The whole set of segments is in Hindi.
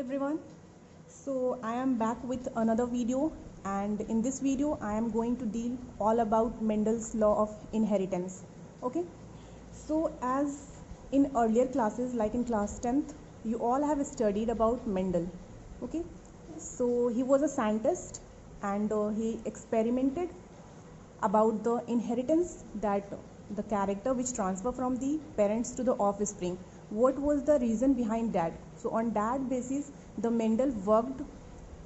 everyone. So I am back with another video, and in this video I am going to deal all about Mendel's law of inheritance. Okay, so as in earlier classes, like in class 10th, you all have studied about Mendel. Okay, so he was a scientist, and he experimented about the inheritance, that the character which transfer from the parents to the offspring. What was the reason behind that? So on that basis the Mendel worked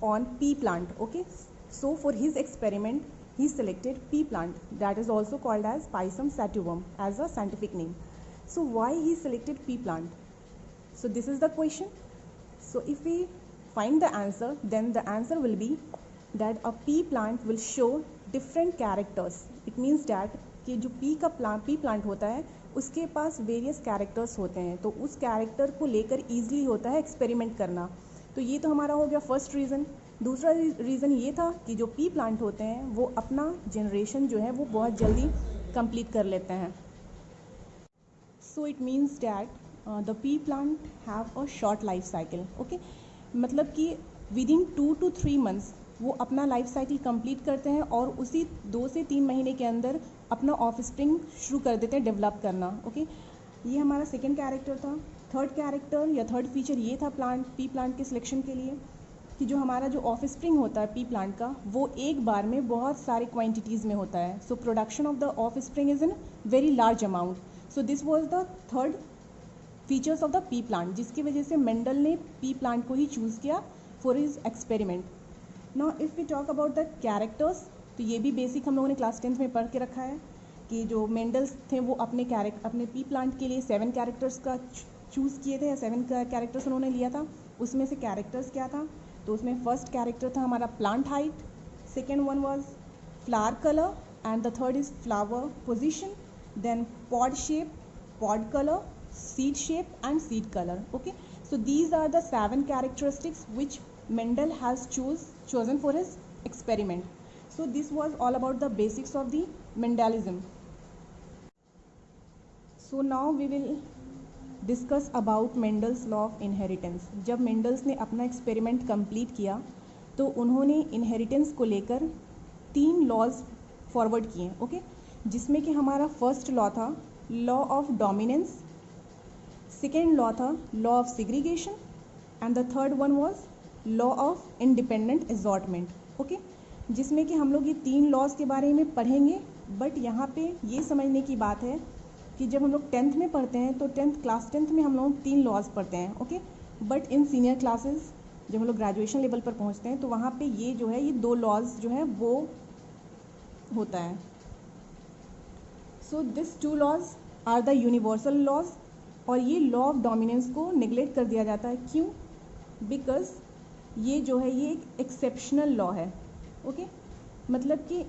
on pea plant. Okay, so for his experiment he selected pea plant, that is also called as Pisum sativum as a scientific name. So why he selected pea plant? So this is the question. So if we find the answer, then the answer will be that a pea plant will show different characters. It means that कि जो पी प्लांट होता है उसके पास वेरियस कैरेक्टर्स होते हैं, तो उस कैरेक्टर को लेकर ईजिली होता है एक्सपेरिमेंट करना. तो ये तो हमारा हो गया फर्स्ट रीज़न. दूसरा रीज़न ये था कि जो पी प्लांट होते हैं वो अपना जनरेशन जो है वो बहुत जल्दी कंप्लीट कर लेते हैं. So it means that the pea plant have a short life cycle. Okay, मतलब कि विद इन 2 to 3 months वो अपना लाइफ साइकिल कंप्लीट करते हैं और उसी 2 से 3 महीने के अंदर अपना ऑफ स्प्रिंग शुरू कर देते हैं डेवलप करना. ओके, ये हमारा सेकेंड कैरेक्टर था. थर्ड कैरेक्टर या थर्ड फीचर ये था पी प्लांट के सिलेक्शन के लिए कि जो हमारा जो ऑफ स्प्रिंग होता है पी प्लांट का वो एक बार में बहुत सारे क्वांटिटीज़ में होता है. So production of the offspring is in very large amount. So this was the third features of the pea plant, जिसकी वजह से मेंडल ने पी प्लांट को ही चूज़ किया for his experiment. Now if we talk about the characters, तो ये भी बेसिक हम लोगों ने क्लास 10th में पढ़ के रखा है कि जो मेंडल्स थे वो अपने पी प्लांट के लिए 7 कैरेक्टर्स का चूज़ किए थे या 7 कैरेक्टर्स उन्होंने लिया था. उसमें से कैरेक्टर्स क्या था? तो उसमें फर्स्ट कैरेक्टर था हमारा plant height, second one was flower colour, and the third is flower position, then pod shape, pod colour, seed shape and seed color. Okay, so these are the 7 characteristics which Mendel has chosen for his experiment. So this was all about the basics of the Mendelism. So now we will discuss about Mendel's law of inheritance. जब Mendels ने अपना एक्सपेरिमेंट कंप्लीट किया तो उन्होंने इनहेरिटेंस को लेकर 3 लॉज फॉरवर्ड किए. ओके, जिसमें कि हमारा फर्स्ट लॉ था law of dominance, second law था law of segregation, and the third one was law of independent assortment. Okay, जिसमें कि हम लोग ये 3 लॉज के बारे में पढ़ेंगे. बट यहाँ पे ये समझने की बात है कि जब हम लोग 10th में पढ़ते हैं तो क्लास 10th में हम लोग 3 लॉज पढ़ते हैं. Okay, but in senior classes जब हम लोग ग्रेजुएशन लेवल पर पहुँचते हैं तो वहाँ पे ये जो है ये 2 लॉज जो है वो होता है. So this 2 laws are the universal laws. और ये लॉ ऑफ डोमिनेंस को नेग्लेक्ट कर दिया जाता है. क्यों? बिकॉज ये जो है ये एक एक्सेप्शनल लॉ है. ओके, मतलब कि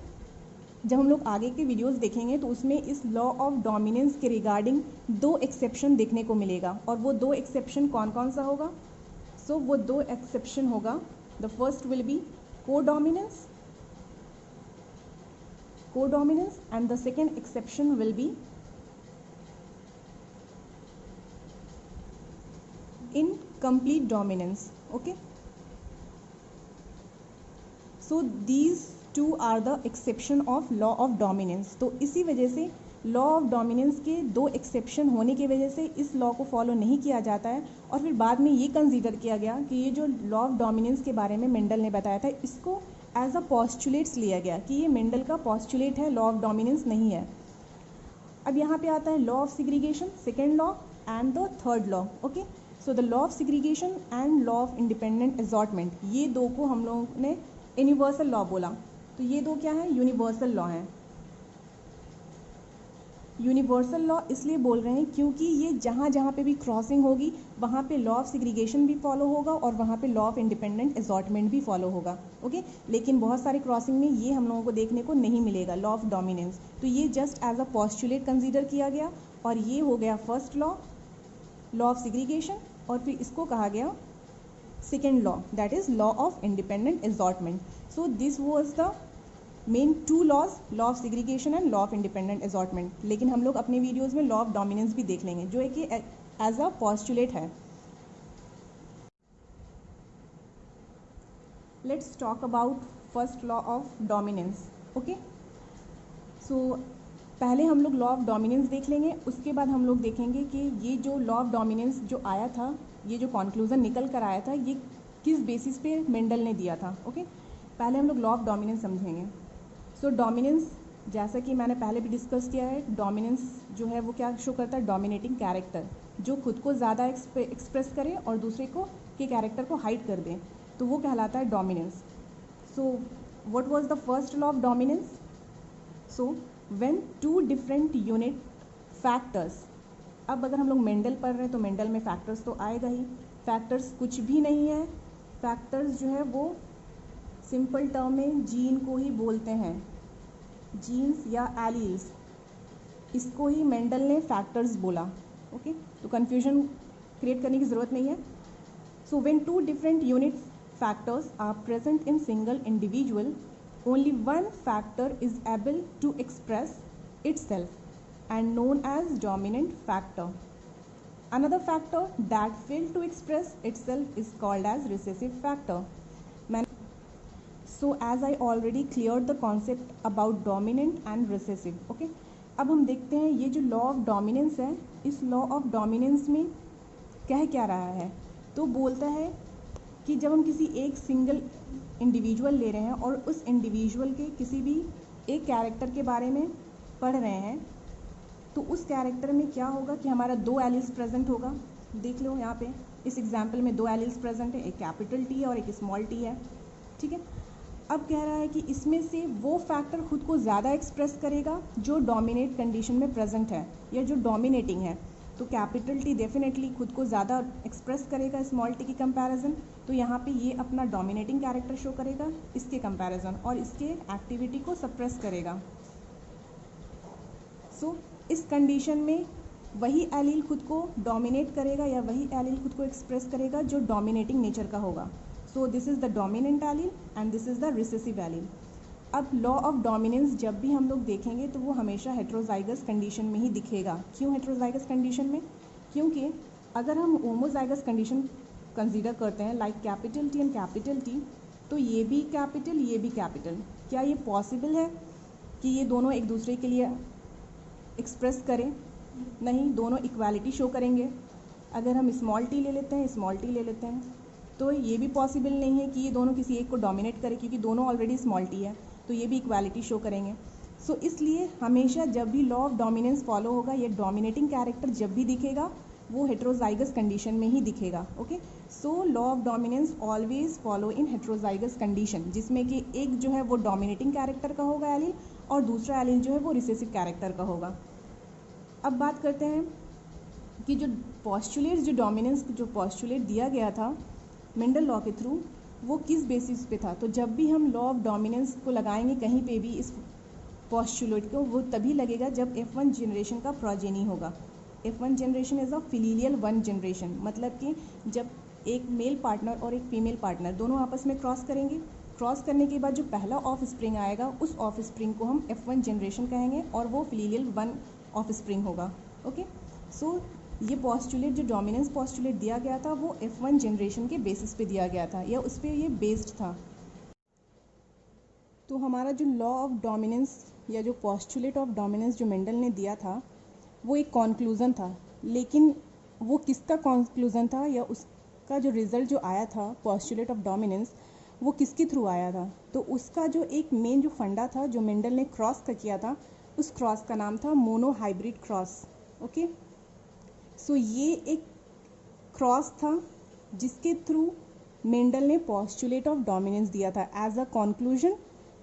जब हम लोग आगे के वीडियोस देखेंगे तो उसमें इस लॉ ऑफ डोमिनेंस के रिगार्डिंग 2 एक्सेप्शन देखने को मिलेगा. और वो 2 एक्सेप्शन कौन कौन सा होगा? सो वो 2 एक्सेप्शन होगा. The first will be codominance and the second exception will be incomplete dominance. Okay, so these two are the exception of law of dominance. तो इसी वजह से लॉ ऑफ डोमिनेंस के 2 एक्सेप्शन होने की वजह से इस लॉ को फॉलो नहीं किया जाता है. और फिर बाद में ये कंसीडर किया गया कि ये जो लॉ ऑफ डोमिनेंस के बारे में मेंडल ने बताया था इसको एज अ पॉस्टुलेट्स लिया गया कि ये मेंडल का पॉस्टुलेट है, लॉ ऑफ डोमिनेंस नहीं है. अब यहाँ पे आता है law of segregation, second law, and the third law. Okay, so the law of segregation and law of independent assortment, ये 2 को हम लोगों ने यूनिवर्सल लॉ बोला. तो ये 2 क्या है? यूनिवर्सल लॉ है. यूनिवर्सल लॉ इसलिए बोल रहे हैं क्योंकि ये जहाँ जहाँ पे भी क्रॉसिंग होगी वहाँ पे लॉ ऑफ सिग्रीगेशन भी फॉलो होगा और वहाँ पे लॉ ऑफ इंडिपेंडेंट असॉर्टमेंट भी फॉलो होगा. ओके, लेकिन बहुत सारे क्रॉसिंग में ये हम लोगों को देखने को नहीं मिलेगा लॉ ऑफ डोमिनेंस. तो ये just as a postulate consider किया गया और ये हो गया फर्स्ट लॉ ऑफ सिग्रीगेशन. और फिर इसको कहा गया second law, that is law of independent assortment. So this was the main 2 laws, law of segregation and law of independent assortment. लेकिन हम लोग अपने वीडियोस में लॉ ऑफ डोमिनेंस भी देख लेंगे जो है कि एज अ पॉस्टुलेट है. Let's talk about first law of dominance. Okay, so पहले हम लोग लॉ ऑफ डोमिनेंस देख लेंगे, उसके बाद हम लोग देखेंगे कि ये जो लॉ ऑफ डोमिनेंस जो आया था, ये जो कॉन्क्लूज़न निकल कर आया था, ये किस बेसिस पे मेंडल ने दिया था. ओके, पहले हम लोग लॉ ऑफ डोमिनेंस समझेंगे. सो डोमिनेंस, जैसा कि मैंने पहले भी डिस्कस किया है, डोमिनेंस जो है वो क्या शो करता है, डोमिनेटिंग कैरेक्टर, जो खुद को ज़्यादा एक्सप्रेस करे और दूसरे को के कैरेक्टर को हाइड कर दे, तो वो कहलाता है dominance. So what was the first law of dominance? So when two different unit factors, अब अगर हम लोग मेंडल पढ़ रहे हैं तो मेंडल में फैक्टर्स तो आएगा ही. फैक्टर्स कुछ भी नहीं है, फैक्टर्स जो है वो सिंपल टर्म में जीन को ही बोलते हैं, जीन्स या एलील्स, इसको ही मेंडल ने फैक्टर्स बोला. ओके, तो कन्फ्यूजन क्रिएट करने की ज़रूरत नहीं है. So when two different unit factors are present in single individual, only one factor is able to express itself and known as dominant factor. Another factor that fail to express itself is called as recessive factor. So as I already cleared the concept about dominant and recessive. Okay, अब हम देखते हैं ये जो लॉ ऑफ डोमिनेंस है, इस लॉ ऑफ डोमिनेंस में कह क्या रहा है. तो बोलता है कि जब हम किसी एक सिंगल इंडिविजुअल ले रहे हैं और उस इंडिविजुअल के किसी भी एक कैरेक्टर के बारे में पढ़ रहे हैं, तो उस कैरेक्टर में क्या होगा कि हमारा दो एलिल्स प्रेजेंट होगा. देख लो यहाँ पे इस एग्जाम्पल में दो एलिल्स प्रेजेंट है, एक कैपिटल टी है और एक स्मॉल टी है. ठीक है, अब कह रहा है कि इसमें से वो फैक्टर खुद को ज़्यादा एक्सप्रेस करेगा जो डोमिनेट कंडीशन में प्रेजेंट है या जो डोमिनेटिंग है. तो कैपिटल टी डेफिनेटली खुद को ज़्यादा एक्सप्रेस करेगा स्मॉल टी की कंपैरिजन, तो यहाँ पे ये अपना डोमिनेटिंग कैरेक्टर शो करेगा इसके कंपैरिजन और इसके एक्टिविटी को सप्रेस करेगा. सो इस कंडीशन में वही एलील खुद को डोमिनेट करेगा या वही एलील खुद को एक्सप्रेस करेगा जो डोमिनेटिंग नेचर का होगा. So this is the dominant allele and this is the recessive allele. अब लॉ ऑफ डोमिनेंस जब भी हम लोग देखेंगे तो वो हमेशा हेट्रोजाइगस कंडीशन में ही दिखेगा. क्यों हेट्रोजाइगस कंडीशन में? क्योंकि अगर हम होमोजाइगस कंडीशन कंसीडर करते हैं like capital T and capital T, तो ये भी कैपिटल ये भी कैपिटल, क्या ये पॉसिबल है कि ये दोनों एक दूसरे के लिए एक्सप्रेस करें? नहीं, दोनों इक्वालिटी शो करेंगे. अगर हम स्मॉल टी ले लेते हैं, स्मॉल टी ले लेते हैं, तो ये भी पॉसिबल नहीं है कि ये दोनों किसी एक को डोमिनेट करें, क्योंकि दोनों ऑलरेडी स्मॉल टी है, तो ये भी इक्वालिटी शो करेंगे. सो इसलिए हमेशा जब भी लॉ ऑफ डोमिनेंस फॉलो होगा, ये डोमिनेटिंग कैरेक्टर जब भी दिखेगा वो हेट्रोजाइगस कंडीशन में ही दिखेगा. Okay, so law of dominance always follow in heterozygous condition, जिसमें कि एक जो है वो डोमिनेटिंग कैरेक्टर का होगा एलील और दूसरा एलील जो है वो रिसेसिव कैरेक्टर का होगा. अब बात करते हैं कि जो पॉस्टुलेट, जो डोमिनेंस जो पॉस्टुलेट दिया गया था मेंडल लॉ के थ्रू, वो किस बेसिस पे था. तो जब भी हम लॉ ऑफ डोमिनेंस को लगाएंगे कहीं पे भी इस पॉस्टुलेट को, वो तभी लगेगा जब F1 जनरेशन का प्रोजेनी होगा. F1 generation is a filial one generation, मतलब कि जब एक मेल पार्टनर और एक फीमेल पार्टनर दोनों आपस में क्रॉस करेंगे, क्रॉस करने के बाद जो पहला ऑफ स्प्रिंग आएगा उस ऑफ स्प्रिंग को हम F1 जनरेशन कहेंगे और वो फिलियल वन ऑफ स्प्रिंग होगा. ओके, सो ये पॉस्टुलेट जो डोमिनेंस पॉस्टुलेट दिया गया था वो F1 जनरेशन के बेसिस पे दिया गया था या उस पर ये बेस्ड था. तो हमारा जो लॉ ऑफ डोमिनेंस या जो पॉस्टुलेट ऑफ डोमिनेंस जो मेंडल ने दिया था वो एक कॉन्क्लूज़न था, लेकिन वो किसका कॉन्क्लूज़न था या उसका जो रिज़ल्ट जो आया था पॉस्टुलेट ऑफ डोमिनेंस वो किसके थ्रू आया था. तो उसका जो एक मेन जो फंडा था जो मेंडल ने क्रॉस का किया था, उस क्रॉस का नाम था मोनोहाइब्रिड क्रॉस. ओके, सो ये एक क्रॉस था जिसके थ्रू मेंडल ने पॉस्टुलेट ऑफ डोमिनेंस दिया था एज अ कॉन्क्लूजन,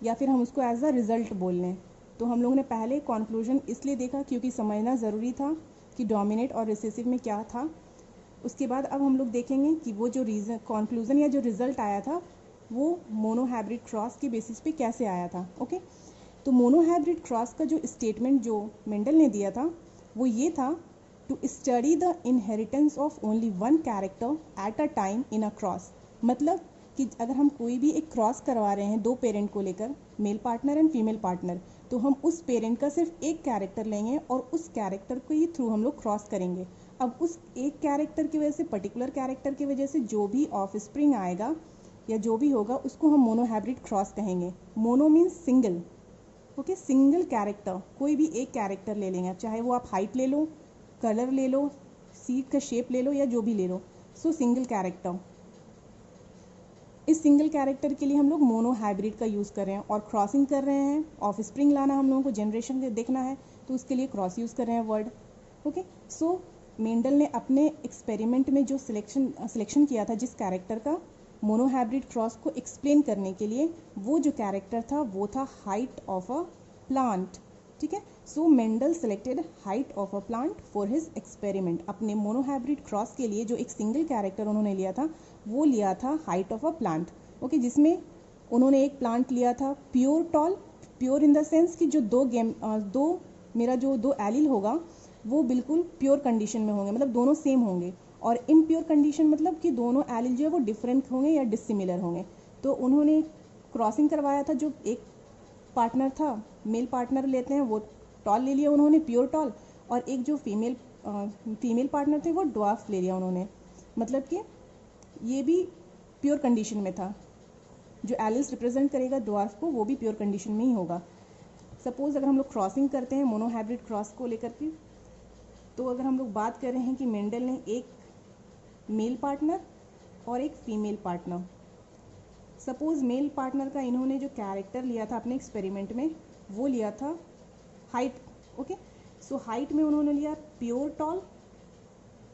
या फिर हम उसको एज अ रिजल्ट बोल लें. तो हम लोगों ने पहले कॉन्क्लूजन इसलिए देखा क्योंकि समझना ज़रूरी था कि डोमिनेट और रिसेसिव में क्या था. उसके बाद अब हम लोग देखेंगे कि वो जो रीज़न कॉन्क्लूजन या जो रिजल्ट आया था वो मोनोहाइब्रिड क्रॉस के बेसिस पे कैसे आया था. ओके, तो मोनोहाइब्रिड क्रॉस का जो स्टेटमेंट जो मेंडल ने दिया था वो ये था, to study the inheritance of only one character at a time in a cross. मतलब कि अगर हम कोई भी एक क्रॉस करवा रहे हैं दो पेरेंट को लेकर, male partner and female partner, तो हम उस पेरेंट का सिर्फ एक कैरेक्टर लेंगे और उस कैरेक्टर को ही थ्रू हम लोग क्रॉस करेंगे. अब उस एक कैरेक्टर की वजह से, पर्टिकुलर कैरेक्टर की वजह से जो भी ऑफ स्प्रिंग आएगा या जो भी होगा उसको हम मोनोहाइब्रिड क्रॉस कहेंगे। Mono means single, okay, single character, कोई भी एक कैरेक्टर ले लेंगे, चाहे वो आप हाइट ले लो, कलर ले लो, सीड का शेप ले लो, या जो भी ले लो। सो सिंगल कैरेक्टर, इस सिंगल कैरेक्टर के लिए हम लोग मोनो हाइब्रिड का यूज़ कर रहे हैं। और क्रॉसिंग कर रहे हैं, ऑफ स्प्रिंग लाना हम लोगों को, जनरेशन देखना है, तो उसके लिए क्रॉस यूज़ कर रहे हैं वर्ड। ओके, सो मेंडल ने अपने एक्सपेरिमेंट में जो सिलेक्शन किया था जिस कैरेक्टर का, मोनो हाइब्रिड क्रॉस को एक्सप्लेन करने के लिए, वो जो कैरेक्टर था वो था हाइट ऑफ अ प्लांट। ठीक है, so Mendel selected height of a plant for his experiment. अपने मोनोहाइब्रिड क्रॉस के लिए जो एक सिंगल कैरेक्टर उन्होंने लिया था वो लिया था height of a plant. Okay, जिसमें उन्होंने एक प्लांट लिया था pure tall, pure in the sense कि जो दो एलिल होगा वो बिल्कुल प्योर कंडीशन में होंगे, मतलब दोनों सेम होंगे। और इम्प्योर कंडीशन मतलब कि दोनों एलिल जो है वो डिफरेंट होंगे या डिसिमिलर होंगे। तो उन्होंने क्रॉसिंग करवाया था, जो एक पार्टनर था, मेल पार्टनर लेते हैं वो टॉल ले लिया उन्होंने, प्योर टॉल, और एक जो फीमेल पार्टनर थे वो ड्वार्फ ले लिया उन्होंने, मतलब कि ये भी प्योर कंडीशन में था। जो एलिल्स रिप्रेजेंट करेगा ड्वार्फ को वो भी प्योर कंडीशन में ही होगा। सपोज अगर हम लोग क्रॉसिंग करते हैं मोनोहाइब्रिड क्रॉस को लेकर के, तो अगर हम लोग बात कर रहे हैं कि मेंडल ने एक मेल पार्टनर और एक female partner, suppose male partner का इन्होंने जो कैरेक्टर लिया था अपने एक्सपेरिमेंट में वो लिया था हाइट। ओके, सो हाइट में उन्होंने लिया प्योर टॉल,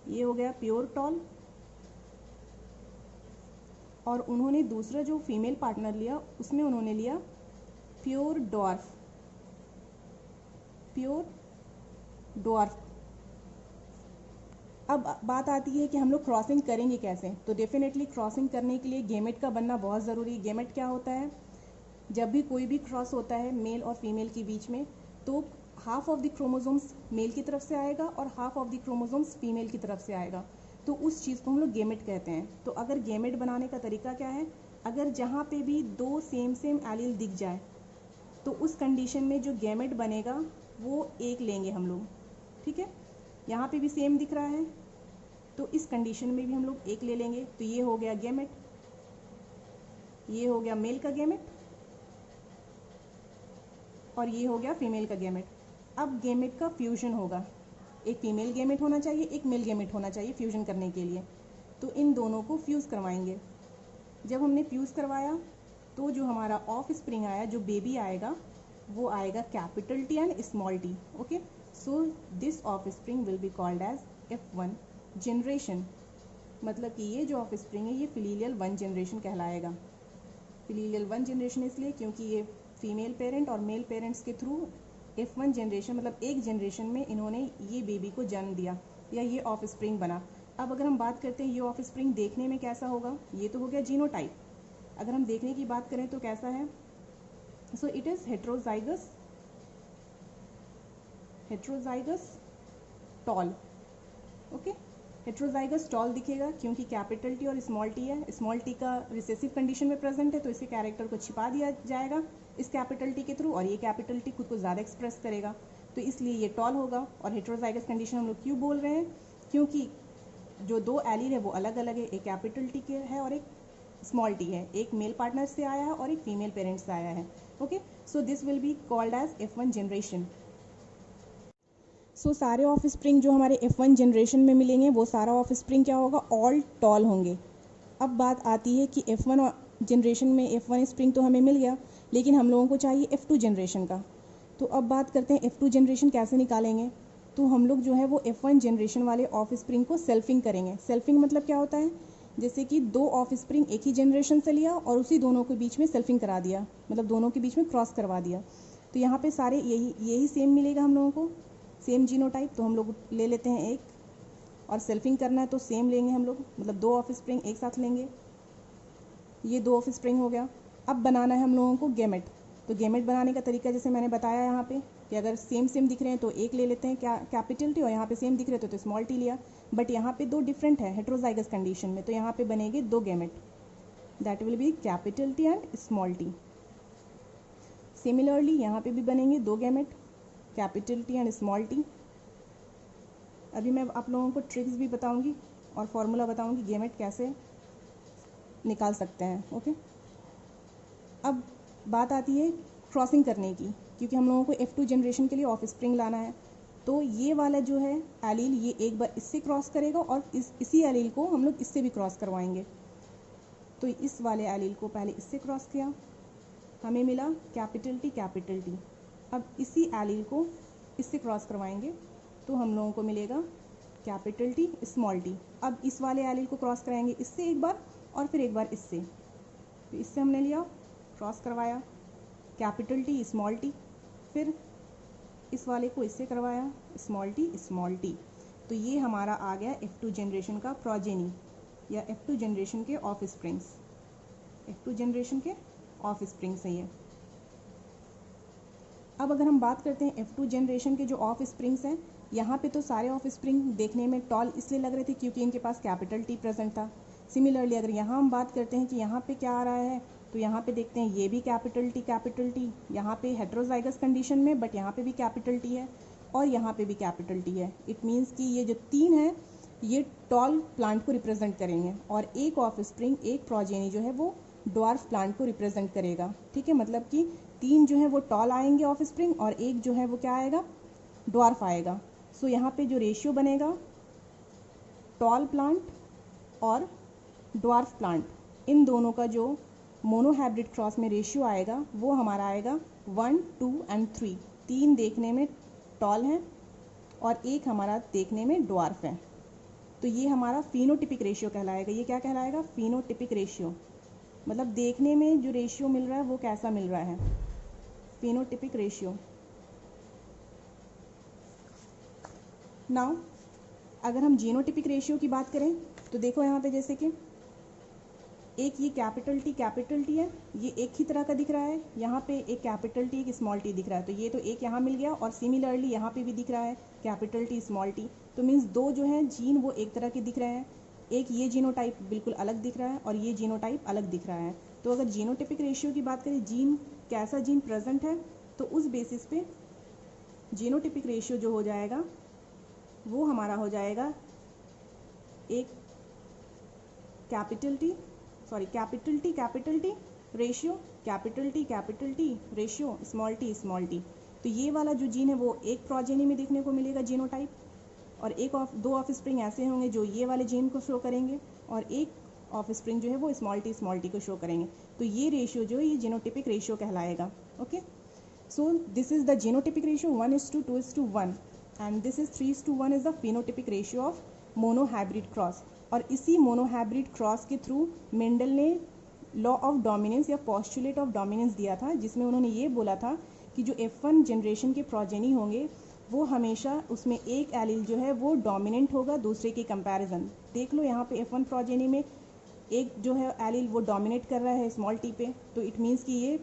ये हो गया प्योर टॉल, और उन्होंने दूसरा जो फीमेल पार्टनर लिया उसमें उन्होंने लिया प्योर ड्वार्फ, प्योर ड्वार्फ। अब बात आती है कि हम लोग क्रॉसिंग करेंगे कैसे। तो डेफिनेटली क्रॉसिंग करने के लिए गेमेट का बनना बहुत ज़रूरी है। गेमेट क्या होता है, जब भी कोई भी क्रॉस होता है मेल और फीमेल के बीच में, तो half of the chromosomes male की तरफ से आएगा और half of the chromosomes female की तरफ से आएगा, तो उस चीज़ को हम लोग गेमेट कहते हैं। तो अगर गेमेट बनाने का तरीका क्या है, अगर जहाँ पे भी दो सेम एलील दिख जाए तो उस कंडीशन में जो गेमेट बनेगा वो एक लेंगे हम लोग। ठीक है, यहाँ पे भी सेम दिख रहा है तो इस कंडीशन में भी हम लोग एक ले लेंगे। तो ये हो गया गेमेट, ये हो गया मेल का गेमेट, और ये हो गया फीमेल का गेमेट। अब गेमेट का फ्यूजन होगा, एक फीमेल गेमेट होना चाहिए, एक मेल गेमेट होना चाहिए फ्यूजन करने के लिए। तो इन दोनों को फ्यूज़ करवाएंगे। जब हमने फ्यूज़ करवाया तो जो हमारा ऑफ स्प्रिंग आया, जो बेबी आएगा, वो आएगा capital T and small T. Okay, so this offspring will be called as F1 generation. मतलब कि ये जो ऑफ स्प्रिंग है ये फिलीलियल 1 जनरेशन कहलाएगा। फिलीलियल 1 जनरेशन इसलिए क्योंकि ये फीमेल पेरेंट और मेल पेरेंट्स के थ्रू F1 जनरेशन, मतलब एक जनरेशन में इन्होंने ये बेबी को जन्म दिया या ये ऑफ स्प्रिंग बना। अब अगर हम बात करते हैं ये ऑफ स्प्रिंग देखने में कैसा होगा, ये तो हो गया जीनोटाइप। अगर हम देखने की बात करें तो कैसा है, so it is heterozygous, heterozygous tall. Okay, heterozygous tall दिखेगा क्योंकि कैपिटल टी और स्मॉल टी है। स्मॉल टी का रिसेसिव कंडीशन में प्रेजेंट है तो इसके कैरेक्टर को छिपा दिया जाएगा इस कैपिटल टी के थ्रू, और ये कैपिटल टी खुद को ज़्यादा एक्सप्रेस करेगा, तो इसलिए ये टॉल होगा। और हेट्रोजाइगस कंडीशन हम लोग क्यों बोल रहे हैं, क्योंकि जो दो एलील है वो अलग अलग है, एक कैपिटल टी के है और एक स्मॉल टी है, एक मेल पार्टनर से आया है और एक फीमेल पेरेंट्स से आया है। Okay, so this will be called as F1 generation. So सारे ऑफ स्प्रिंग जो हमारे F1 जनरेशन में मिलेंगे वो सारा ऑफ स्प्रिंग क्या होगा, ऑल टॉल होंगे। अब बात आती है कि F1 जनरेशन में F1 स्प्रिंग तो हमें मिल गया, लेकिन हम लोगों को चाहिए F2 जनरेशन का। तो अब बात करते हैं F2 जनरेशन कैसे निकालेंगे। तो हम लोग जो है वो F1 जनरेशन वाले ऑफ स्प्रिंग को सेल्फिंग करेंगे। सेल्फिंग मतलब क्या होता है, जैसे कि दो ऑफ स्प्रिंग एक ही जनरेशन से लिया और उसी दोनों के बीच में सेल्फिंग करा दिया, मतलब दोनों के बीच में क्रॉस करवा दिया। तो यहाँ पे सारे यही सेम मिलेगा हम लोगों को, सेम जीनोटाइप। तो हम लोग ले लेते हैं एक, और सेल्फिंग करना है तो सेम लेंगे हम लोग, मतलब दो ऑफ स्प्रिंग एक साथ लेंगे। ये दो ऑफ स्प्रिंग हो गया। अब बनाना है हम लोगों को गेमेट। तो गेमेट बनाने का तरीका जैसे मैंने बताया यहाँ पे कि अगर सेम दिख रहे हैं तो एक ले लेते हैं कैपिटल टी, और यहाँ पे सेम दिख रहे थे तो स्मॉल टी लिया। बट यहाँ पे दो डिफरेंट है हेट्रोजाइगस कंडीशन में, तो यहाँ पे बनेंगे दो gamete, that will be capital T and small T. Similarly यहाँ पे भी बनेंगे दो gamete, capital T and small T. अभी मैं आप लोगों को ट्रिक्स भी बताऊंगी और फॉर्मूला बताऊंगी गेमेट कैसे निकाल सकते हैं। ओके, अब बात आती है क्रॉसिंग करने की, क्योंकि हम लोगों को F2 जनरेशन के लिए ऑफ स्प्रिंग लाना है। तो ये वाला जो है एलील, ये एक बार इससे क्रॉस करेगा और इसी एलील को हम लोग इससे भी क्रॉस करवाएंगे। तो इस वाले एलील को पहले इससे क्रॉस किया, हमें मिला कैपिटल T। अब इसी एलील को इससे क्रॉस करवाएंगे तो हम लोगों को मिलेगा कैपिटल T स्मॉल t। अब इस वाले एलील को क्रॉस कराएंगे इससे एक बार और फिर एक बार इससे, तो इससे हमने लिया, क्रॉस करवाया, कैपिटल T स्मॉल t, फिर इस वाले को इससे करवाया, स्मॉल t। तो ये हमारा आ गया F2 जनरेशन का प्रोजेनी या F2 जनरेशन के ऑफ स्प्रिंग्स। F2 जनरेशन के ऑफ स्प्रिंग्स है ये। अब अगर हम बात करते हैं F2 जनरेशन के जो ऑफ स्प्रिंग्स हैं, यहाँ पे तो सारे ऑफ स्प्रिंग देखने में टॉल इसलिए लग रहे थे क्योंकि इनके पास कैपिटल T प्रेजेंट था। सिमिलरली अगर यहाँ हम बात करते हैं कि यहाँ पे क्या आ रहा है, तो यहाँ पे देखते हैं ये भी कैपिटल T, यहाँ पे हेट्रोजाइगस कंडीशन में, बट यहाँ पे भी कैपिटल T है और यहाँ पे भी कैपिटल T है। इट मीन्स कि ये जो तीन है ये टॉल प्लांट को रिप्रेजेंट करेंगे और एक ऑफ स्प्रिंग, एक प्रोजेनी जो है वो ड्वार्फ प्लांट को रिप्रेजेंट करेगा। ठीक है, मतलब कि तीन जो है वो टॉल आएंगे ऑफ स्प्रिंग और एक जो है वो क्या आएगा, ड्वार्फ आएगा। सो यहाँ पे जो रेशियो बनेगा टॉल प्लांट और ड्वार्फ प्लांट, इन दोनों का जो मोनोहाइब्रिड क्रॉस में रेशियो आएगा वो हमारा आएगा 1, 2 and 3। तीन देखने में टॉल हैं और एक हमारा देखने में ड्वार्फ है। तो ये हमारा फिनोटिपिक रेशियो कहलाएगा। ये क्या कहलाएगा, फिनोटिपिक रेशियो, मतलब देखने में जो रेशियो मिल रहा है वो कैसा मिल रहा है, फिनोटिपिक रेशियो। नाउ अगर हम जीनोटिपिक रेशियो की बात करें तो देखो यहाँ पे जैसे कि एक ये कैपिटल T है, ये एक ही तरह का दिख रहा है, यहाँ पे एक कैपिटल T एक स्मॉल t दिख रहा है, तो ये तो एक यहाँ मिल गया और सिमिलरली यहाँ पे भी दिख रहा है कैपिटल T स्मॉल t। तो मीन्स दो जो हैं जीन वो एक तरह के दिख रहे हैं, एक ये जीनोटाइप बिल्कुल अलग दिख रहा है और ये जीनोटाइप अलग दिख रहा है। तो अगर जीनोटिपिक रेशियो की बात करें, जीन कैसा जीन प्रेजेंट है, तो उस बेसिस पे जीनोटिपिक रेशियो जो हो जाएगा वो हमारा हो जाएगा एक capital T ratio, capital T ratio small t। तो ये वाला जो जीन है वो एक प्रोजेनी में देखने को मिलेगा जीनोटाइप, और दो ऑफ स्प्रिंग ऐसे होंगे जो ये वाले जीन को शो करेंगे और एक ऑफ स्प्रिंग जो है वो स्मॉल t को शो करेंगे। तो ये रेशियो जो है ये जीनोटिपिक रेशियो कहलाएगा। Okay, so this is the genotypic ratio 1:2:1 and this is 3:1 is the phenotypic ratio of monohybrid cross. और इसी मोनोहाइब्रिड क्रॉस के थ्रू मेंडल ने लॉ ऑफ डोमिनेंस या पोस्टुलेट ऑफ डोमिनेंस दिया था, जिसमें उन्होंने ये बोला था कि जो F1 जनरेशन के प्रोजेनी होंगे वो हमेशा उसमें एक एलील जो है वो डोमिनेंट होगा दूसरे के कंपैरिजन। देख लो यहाँ पे F1 प्रोजेनी में एक जो है एलील वो डोमिनेट कर रहा है स्मॉल t पे, तो इट मीन्स कि ये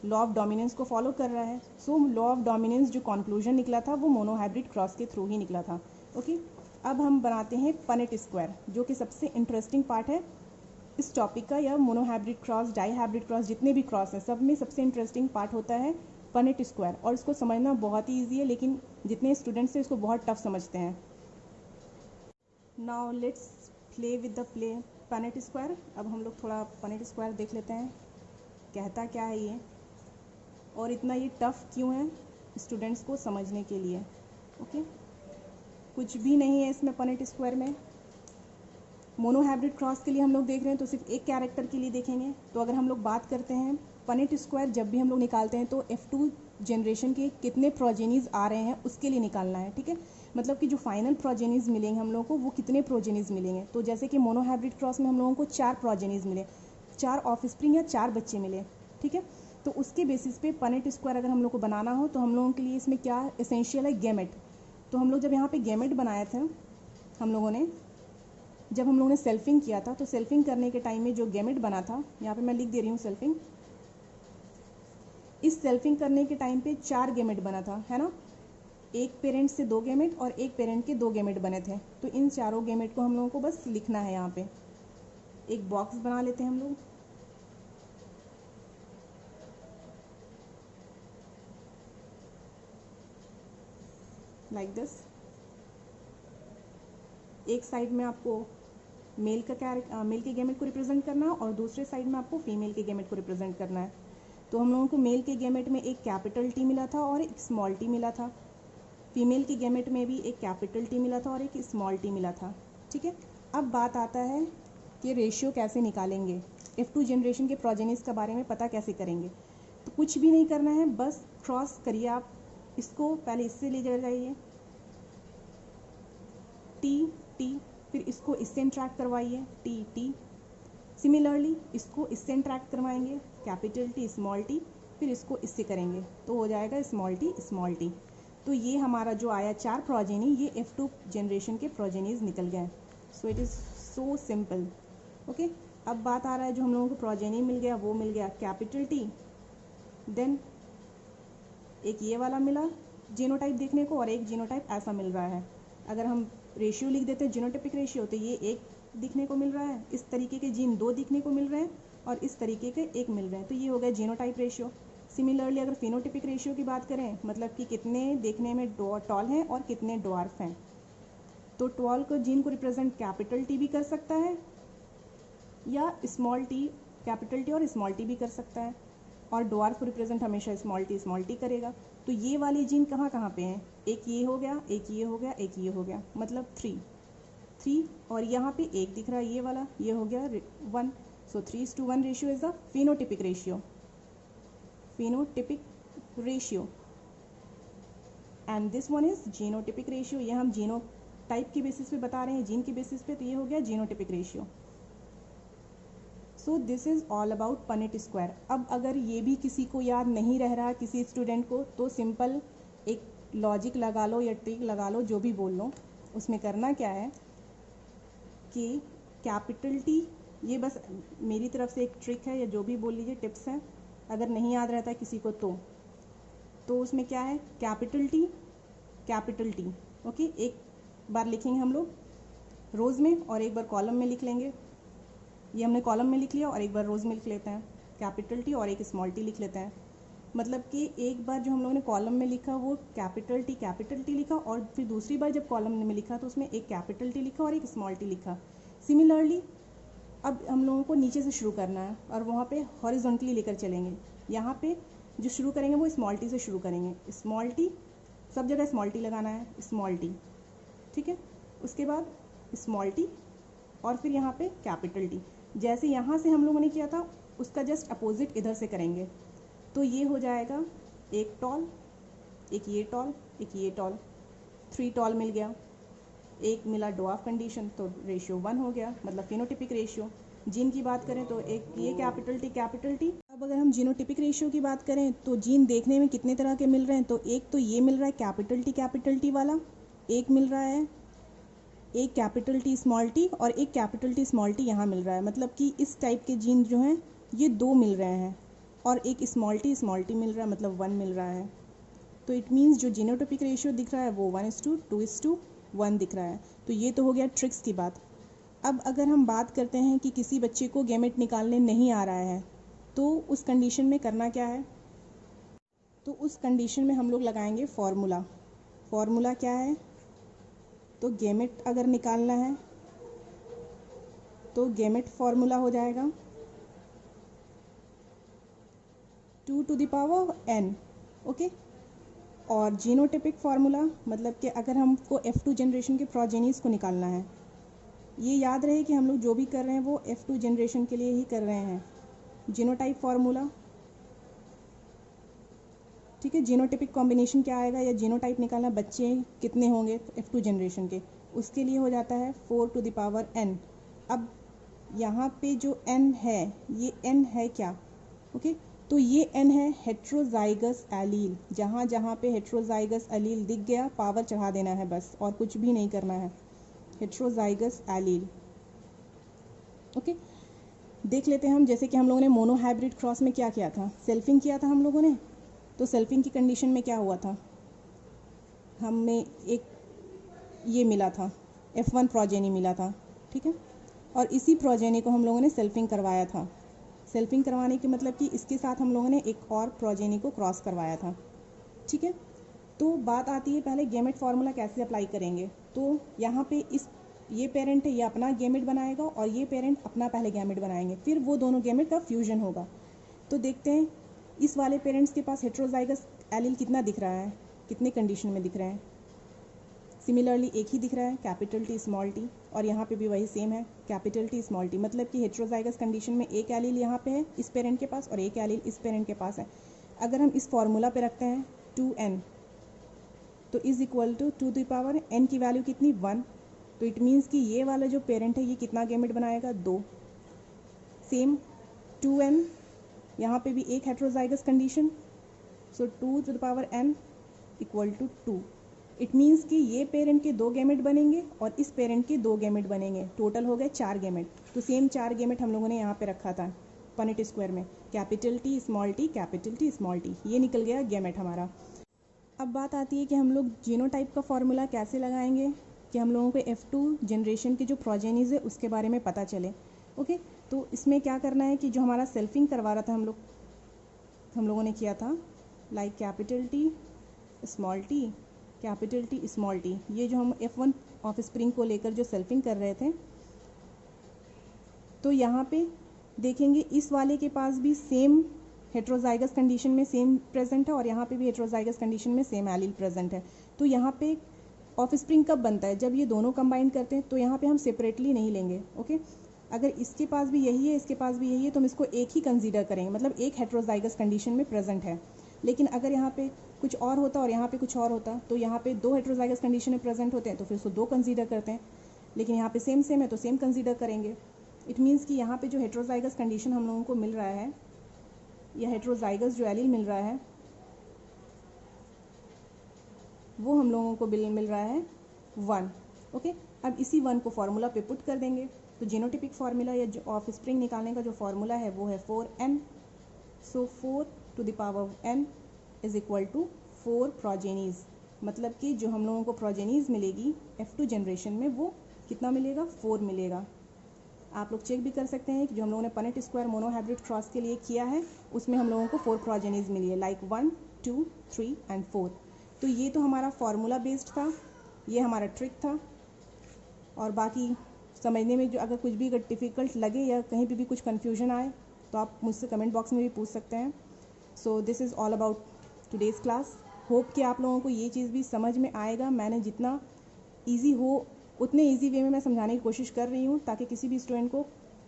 लॉ ऑफ डोमिनेंस को फॉलो कर रहा है। सो लॉ ऑफ डोमिनेंस जो कंक्लूजन निकला था वो मोनोहाइब्रिड क्रॉस के थ्रू ही निकला था। ओके, अब हम बनाते हैं पनेट स्क्वायर, जो कि सबसे इंटरेस्टिंग पार्ट है इस टॉपिक का, या मोनोहाइब्रिड क्रॉस, डाईहाइब्रिड क्रॉस, जितने भी क्रॉस हैं सब में सबसे इंटरेस्टिंग पार्ट होता है पनेट स्क्वायर। और इसको समझना बहुत ही ईजी है, लेकिन जितने स्टूडेंट्स हैं इसको बहुत टफ समझते हैं। Now let's play with the play Punnett square. अब हम लोग थोड़ा पनेट स्क्वायर देख लेते हैं कहता क्या है ये, और इतना ये टफ क्यों है स्टूडेंट्स को समझने के लिए। ओके, कुछ भी नहीं है इसमें पनेट स्क्वायर में। मोनोहाइब्रिड क्रॉस के लिए हम लोग देख रहे हैं तो सिर्फ एक कैरेक्टर के लिए देखेंगे। तो अगर हम लोग बात करते हैं पनेट स्क्वायर जब भी हम लोग निकालते हैं तो F2 जनरेशन के कितने प्रोजेनीज आ रहे हैं उसके लिए निकालना है। ठीक है, मतलब कि जो फाइनल प्रोजेनीज मिलेंगे हम लोगों को वो कितने प्रोजेनीज मिलेंगे। तो जैसे कि मोनोहाइब्रिड क्रॉस में हम लोगों को 4 प्रोजेनीज मिले, 4 ऑफ स्प्रिंग या 4 बच्चे मिले। ठीक है, तो उसके बेसिस पे पनेट स्क्वायर अगर हम लोग को बनाना हो तो हम लोगों के लिए इसमें क्या एसेंशियल है, गैमेट। तो हम लोग जब यहाँ पे गैमेट बनाए थे हम लोगों ने, जब हम लोगों ने सेल्फिंग किया था, तो सेल्फिंग करने के टाइम में जो गैमेट बना था, यहाँ पे मैं लिख दे रही हूँ सेल्फिंग। इस सेल्फिंग करने के टाइम पे 4 गैमेट बना था, है ना। एक पेरेंट से 2 गैमेट और एक पेरेंट के 2 गैमेट बने थे। तो इन चारों गैमेट को हम लोगों को बस लिखना है। यहाँ पे एक बॉक्स बना लेते हैं हम लोग। Like this. एक साइड में आपको मेल के गैमेट को रिप्रेजेंट करना है और दूसरे साइड में आपको फीमेल के गैमेट को रिप्रेजेंट करना है। तो हम लोगों को मेल के गैमेट में एक कैपिटल टी मिला था और एक स्मॉल टी मिला था, फीमेल के गैमेट में भी एक कैपिटल टी मिला था और एक स्मॉल टी मिला था। ठीक है, अब बात आता है कि रेशियो कैसे निकालेंगे, F2 जनरेशन के प्रोजेनिस के बारे में पता कैसे करेंगे। तो कुछ भी नहीं करना है, बस क्रॉस करिए आप इसको, पहले इससे ले जाइए टी टी, फिर इसको इससे इंट्रैक्ट करवाइए टी टी। सिमिलरली इसको इससे इंट्रैक्ट करवाएंगे कैपिटल टी स्मॉल टी, फिर इसको इससे करेंगे तो हो जाएगा स्मॉल टी स्मॉल टी। तो ये हमारा जो आया 4 प्रोजेनी, ये F2 जनरेशन के प्रोजेनीज निकल गए। So it is so simple. Okay, अब बात आ रहा है जो हम लोगों को प्रोजेनी मिल गया, वो मिल गया कैपिटल टी, देन एक ये वाला मिला जीनोटाइप देखने को और एक जीनोटाइप ऐसा मिल रहा है। अगर हम रेशियो लिख देते हैं जीनोटाइपिक रेशियो, तो ये एक दिखने को मिल रहा है, इस तरीके के जीन 2 दिखने को मिल रहे हैं और इस तरीके के 1 मिल रहे हैं, तो ये हो गया जीनोटाइप रेशियो। सिमिलरली अगर फिनोटाइपिक रेशियो की बात करें, मतलब कि कितने देखने में टॉल हैं और कितने ड्वार्फ हैं, तो टॉल को जीन को रिप्रेजेंट कैपिटल टी भी कर सकता है या स्मॉल टी, कैपिटल टी और स्मॉल टी भी कर सकता है, और ड्वार्फ को रिप्रेजेंट हमेशा स्मॉल टी करेगा। तो ये वाले जीन कहाँ कहाँ पे हैं, एक ये हो गया, एक ये हो गया, एक ये हो गया, मतलब 3 और यहाँ पे एक दिख रहा है ये वाला, ये हो गया 1। सो 3:1 ratio is the phenotypic ratio and this one is genotypic ratio. ये हम जीनो टाइप के बेसिस पे बता रहे हैं, जीन के बेसिस पे, तो ये हो गया genotypic ratio. So this is all about Punnett square. अब अगर ये भी किसी को याद नहीं रह रहा किसी स्टूडेंट को, तो सिंपल एक लॉजिक लगा लो या ट्रिक लगा लो, जो भी बोल लो। उसमें करना क्या है कि कैपिटल टी, ये बस मेरी तरफ से एक ट्रिक है या जो भी बोल लीजिए, टिप्स है, अगर नहीं याद रहता है किसी को तो उसमें क्या है, कैपिटल टी। ओके, एक बार लिखेंगे हम लोग रोज़ में और एक बार कॉलम में लिख लेंगे। ये हमने कॉलम में लिख लिया और एक बार रोज़ में लिख लेते हैं कैपिटल टी और एक स्मॉल टी लिख लेते हैं। मतलब कि एक बार जो हम लोगों ने कॉलम में लिखा वो कैपिटल टी लिखा, और फिर दूसरी बार जब कॉलम में लिखा तो उसमें एक कैपिटल टी लिखा और एक स्मॉल टी लिखा। सिमिलरली अब हम लोगों को नीचे से शुरू करना है और वहाँ पे हॉरिजॉन्टली लेकर चलेंगे। यहाँ पे जो शुरू करेंगे वो स्मॉल टी से शुरू करेंगे, स्मॉल टी, सब जगह स्मॉल टी लगाना है, स्मॉल टी, ठीक है। उसके बाद स्मॉल टी और फिर यहाँ पे कैपिटल टी। जैसे यहाँ से हम लोगों ने किया था उसका जस्ट अपोजिट इधर से करेंगे, तो ये हो जाएगा एक टॉल, एक ये टॉल, एक ये टॉल, 3 टॉल मिल गया, एक मिला ड्वार्फ कंडीशन, तो रेशियो 1 हो गया, मतलब फिनोटिपिक रेशियो। जीन की बात करें तो एक ये कैपिटल टी। अब अगर हम जीनोटिपिक रेशियो की बात करें तो जीन देखने में कितने तरह के मिल रहे हैं, तो एक तो ये मिल रहा है कैपिटल टी वाला, एक मिल रहा है एक कैपिटल टी स्मॉल टी, और एक कैपिटल टी स्मॉल टी यहाँ मिल रहा है। मतलब कि इस टाइप के जीन जो हैं ये 2 मिल रहे हैं, और एक स्मॉल टी मिल रहा है, मतलब 1 मिल रहा है। तो इट मीन्स जो जीनोटिपिक रेशियो दिख रहा है वो 1:2:1 दिख रहा है। तो ये तो हो गया ट्रिक्स की बात। अब अगर हम बात करते हैं कि किसी बच्चे को गैमेट निकालने नहीं आ रहा है, तो उस कंडीशन में करना क्या है, तो उस कंडीशन में हम लोग लगाएंगे फॉर्मूला क्या है, तो गैमेट अगर निकालना है तो गैमेट फॉर्मूला हो जाएगा 2n, ओके। और जीनोटिपिक फार्मूला मतलब कि अगर हमको F2 जनरेशन के प्रोजेनीज को निकालना है, ये याद रहे कि हम लोग जो भी कर रहे हैं वो F2 जनरेशन के लिए ही कर रहे हैं। जीनोटाइप फार्मूला, ठीक है, जीनोटिपिक कॉम्बिनेशन क्या आएगा या जीनोटाइप निकालना बच्चे कितने होंगे F2 जनरेशन के, उसके लिए हो जाता है 4n। अब यहाँ पे जो n है, ये n है क्या, ओके, तो ये n है हेट्रोजाइगस एलील। जहाँ जहाँ पे हेट्रोजाइगस एलील दिख गया पावर चढ़ा देना है बस, और कुछ भी नहीं करना है, हेट्रोजाइगस एलील, ओके। देख लेते हैं हम, जैसे कि हम लोगों ने मोनोहाइब्रिड क्रॉस में क्या किया था, सेल्फिंग किया था हम लोगों ने। तो सेल्फिंग की कंडीशन में क्या हुआ था, हमें एक ये मिला था, F1 प्रोजेनी मिला था, ठीक है, और इसी प्रोजेनी को हम लोगों ने सेल्फिंग करवाया था। सेल्फिंग करवाने के मतलब कि इसके साथ हम लोगों ने एक और प्रोजेनी को क्रॉस करवाया था, ठीक है। तो बात आती है पहले गैमेट फार्मूला कैसे अप्लाई करेंगे। तो यहाँ पे इस ये पेरेंट है, ये अपना गैमेट बनाएगा और ये पेरेंट अपना पहले गैमेट बनाएंगे, फिर वो दोनों गैमेट का फ्यूजन होगा। तो देखते हैं इस वाले पेरेंट्स के पास हेट्रोजाइगस एलील कितना दिख रहा है, कितने कंडीशन में दिख रहे हैं। सिमिलरली एक ही दिख रहा है, कैपिटल टी स्मॉल टी, और यहाँ पे भी वही सेम है, कैपिटल टी स्मॉल टी। मतलब कि हेट्रोजाइगस कंडीशन में एक एलील यहाँ पे है इस पेरेंट के पास और एक एलील इस पेरेंट के पास है। अगर हम इस फॉर्मूला पे रखते हैं 2n, तो is equal to 2 the power n की वैल्यू कितनी 1, तो इट मीन्स कि ये वाला जो पेरेंट है ये कितना गैमेट बनाएगा 2। सेम 2n, यहाँ पे भी एक heterozygous condition, so 2 to the power n equal to 2। It means कि ये पेरेंट के 2 गैमेट बनेंगे और इस पेरेंट के 2 गैमेट बनेंगे, टोटल हो गए 4 गैमेट। तो सेम 4 गैमेट हम लोगों ने यहाँ पे रखा था पनेट स्क्वायर में, capital T small T, capital T small T, ये निकल गया गैमेट हमारा। अब बात आती है कि हम लोग जीनोटाइप का फॉर्मूला कैसे लगाएंगे कि हम लोगों को F2 जनरेशन के जो प्रोजेनीज है उसके बारे में पता चले। ओके, तो इसमें क्या करना है कि जो हमारा सेल्फिंग करवा रहा था हम लोगों ने किया था, like capital T small T, capital T small T, ये जो हम F1 ऑफ स्प्रिंग को लेकर जो सेल्फिंग कर रहे थे, तो यहाँ पे देखेंगे इस वाले के पास भी सेम हेट्रोजाइगस कंडीशन में सेम प्रेजेंट है और यहाँ पे भी हेट्रोजाइगस कंडीशन में सेम एलील प्रेजेंट है। तो यहाँ पे ऑफ स्प्रिंग कब बनता है, जब ये दोनों कंबाइन करते हैं। तो यहाँ पे हम सेपरेटली नहीं लेंगे। ओके, अगर इसके पास भी यही है, इसके पास भी यही है, तो हम इसको एक ही कंसीडर करेंगे, मतलब एक हेट्रोजाइगस कंडीशन में प्रेजेंट है। लेकिन अगर यहाँ पे कुछ और होता और यहाँ पे कुछ और होता, तो यहाँ पे 2 हेट्रोजाइगस कंडीशन में प्रेजेंट होते हैं तो फिर उसको 2 कंसीडर करते हैं, लेकिन यहाँ पे सेम सेम है तो सेम कंसीडर करेंगे। इट मीन्स कि यहाँ पे जो हेट्रोजाइगस कंडीशन हम लोगों को मिल रहा है, या हेट्रोजाइगस जो एलील मिल रहा है, वो हम लोगों को मिल रहा है 1। ओके, अब इसी 1 को फार्मूला पे पुट कर देंगे। तो जीनोटिपिक फार्मूला या ऑफ स्प्रिंग निकालने का जो फार्मूला है वो है 4n। So 4 to the power n is equal to 4 progenies. मतलब कि जो हम लोगों को प्रोजेनीज मिलेगी F2 जनरेशन में वो कितना मिलेगा, 4 मिलेगा। आप लोग चेक भी कर सकते हैं कि जो हम लोगों ने पनेट स्क्वायर मोनोहाइब्रिड क्रॉस के लिए किया है उसमें हम लोगों को 4 प्रोजेनीज मिली है, लाइक 1, 2, 3 एंड 4। तो ये तो हमारा फार्मूला बेस्ड था, ये हमारा ट्रिक था। और बाकी समझने में जो अगर कुछ भी अगर डिफ़िकल्ट लगे या कहीं पे भी कुछ कन्फ्यूजन आए तो आप मुझसे कमेंट बॉक्स में भी पूछ सकते हैं। So this is all about today's class. Hope कि आप लोगों को ये चीज़ भी समझ में आएगा। मैंने जितना ईजी हो उतने ईजी वे में मैं समझाने की कोशिश कर रही हूँ ताकि किसी भी स्टूडेंट को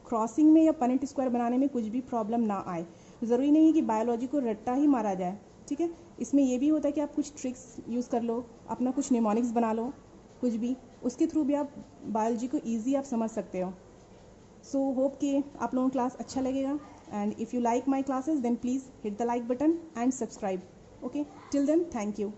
क्रॉसिंग में या पनेट स्क्वायर बनाने में कुछ भी प्रॉब्लम ना आए। ज़रूरी नहीं है कि बायोलॉजी को रट्टा ही मारा जाए, ठीक है। इसमें यह भी होता है कि आप कुछ ट्रिक्स यूज़ कर लो, अपना कुछ निमोनिक्स बना लो, कुछ भी, उसके थ्रू भी आप बायोलॉजी को ईजी आप समझ सकते हो। सो होप कि आप लोगों को क्लास अच्छा लगेगा। And if you like my classes then please hit the like button and subscribe. Okay, till then, thank you.